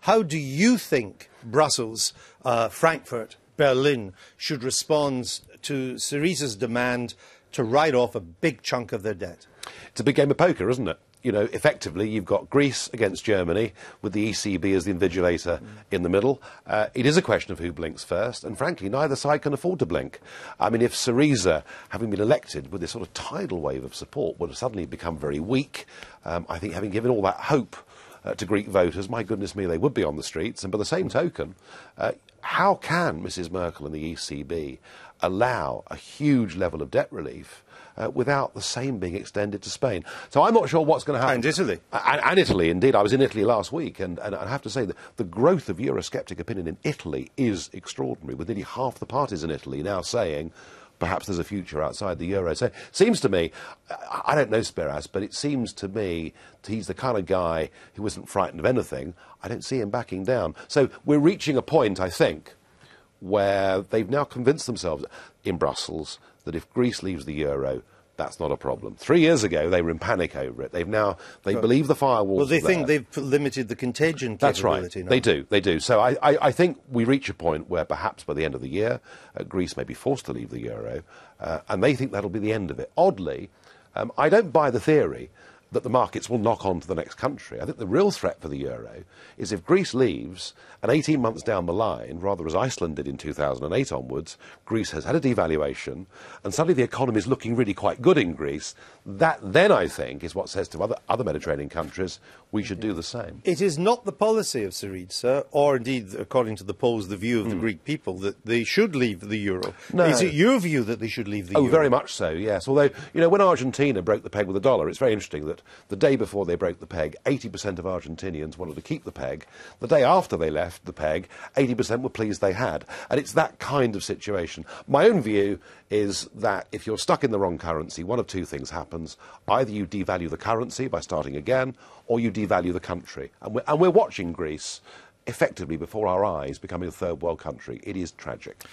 How do you think Brussels, Frankfurt, Berlin should respond to Syriza's demand to write off a big chunk of their debt? It's a big game of poker, isn't it? You know, effectively, you've got Greece against Germany, with the ECB as the invigilator in the middle. It is a question of who blinks first, and frankly, neither side can afford to blink. I mean, if Syriza, having been elected with this sort of tidal wave of support, would have suddenly become very weak, I think having given all that hope to Greek voters, my goodness me, they would be on the streets. And by the same token, how can Mrs Merkel and the ECB allow a huge level of debt relief without the same being extended to Spain? So I'm not sure what's going to happen. And Italy. And Italy, indeed. I was in Italy last week, and I have to say that the growth of eurosceptic opinion in Italy is extraordinary, with nearly half the parties in Italy now saying perhaps there's a future outside the euro. So it seems to me, I don't know Spiras, but it seems to me he's the kind of guy who isn't frightened of anything. I don't see him backing down. So we're reaching a point, I think, where they've now convinced themselves in Brussels that if Greece leaves the euro, that's not a problem. 3 years ago, they were in panic over it. They believe the firewalls. Well, they think they've limited the contagion capability. That's right. Now. They do. So I think we reach a point where perhaps by the end of the year, Greece may be forced to leave the euro, and they think that'll be the end of it. Oddly, I don't buy the theory that the markets will knock on to the next country. I think the real threat for the euro is if Greece leaves, and 18 months down the line, rather as Iceland did in 2008 onwards, Greece has had a devaluation, and suddenly the economy is looking really quite good in Greece. That then, I think, is what says to other Mediterranean countries we should do the same. It is not the policy of Syriza, or indeed, according to the polls, the view of the Greek people, that they should leave the euro. No. Is it your view that they should leave the euro? Oh, very much so, yes. Although, you know, when Argentina broke the peg with the dollar, it's very interesting that the day before they broke the peg, 80% of Argentinians wanted to keep the peg. The day after they left the peg, 80% were pleased they had. And it's that kind of situation. My own view is that if you're stuck in the wrong currency, one of two things happens. Either you devalue the currency by starting again, or you devalue the country. And we're watching Greece, effectively before our eyes, becoming a third world country. It is tragic.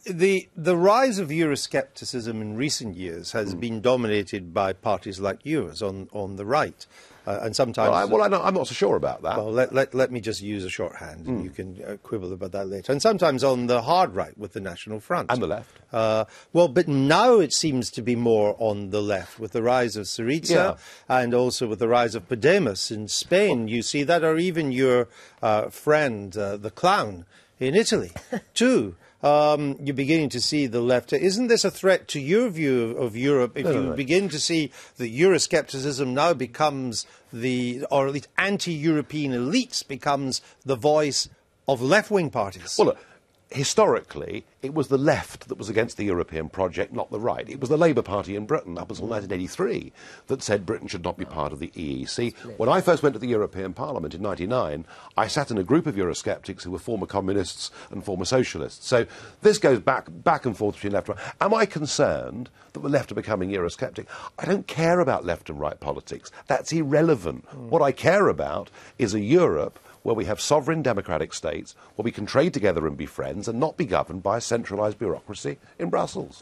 The rise of Euroscepticism in recent years has been dominated by parties like yours on the right. And sometimes... Well, I'm not so sure about that. Well, let me just use a shorthand, and you can quibble about that later. And sometimes on the hard right with the National Front. And the left. Well, but now it seems to be more on the left, with the rise of Syriza and also with the rise of Podemos in Spain. You see that, or even your friend, the clown, in Italy, too. You're beginning to see the left. Isn't this a threat to your view of Europe if you begin to see that Euroscepticism now becomes or at least anti-European elites becomes the voice of left-wing parties? Well, look, historically, it was the left that was against the European project, not the right. It was the Labour Party in Britain up until 1983 that said Britain should not be part of the EEC. When I first went to the European Parliament in 1999, I sat in a group of Eurosceptics who were former communists and former socialists. So this goes back and forth between left and right. Am I concerned that the left are becoming Eurosceptic? I don't care about left and right politics. That's irrelevant. What I care about is a Europe where we have sovereign democratic states, where we can trade together and be friends and not be governed by a centralised bureaucracy in Brussels.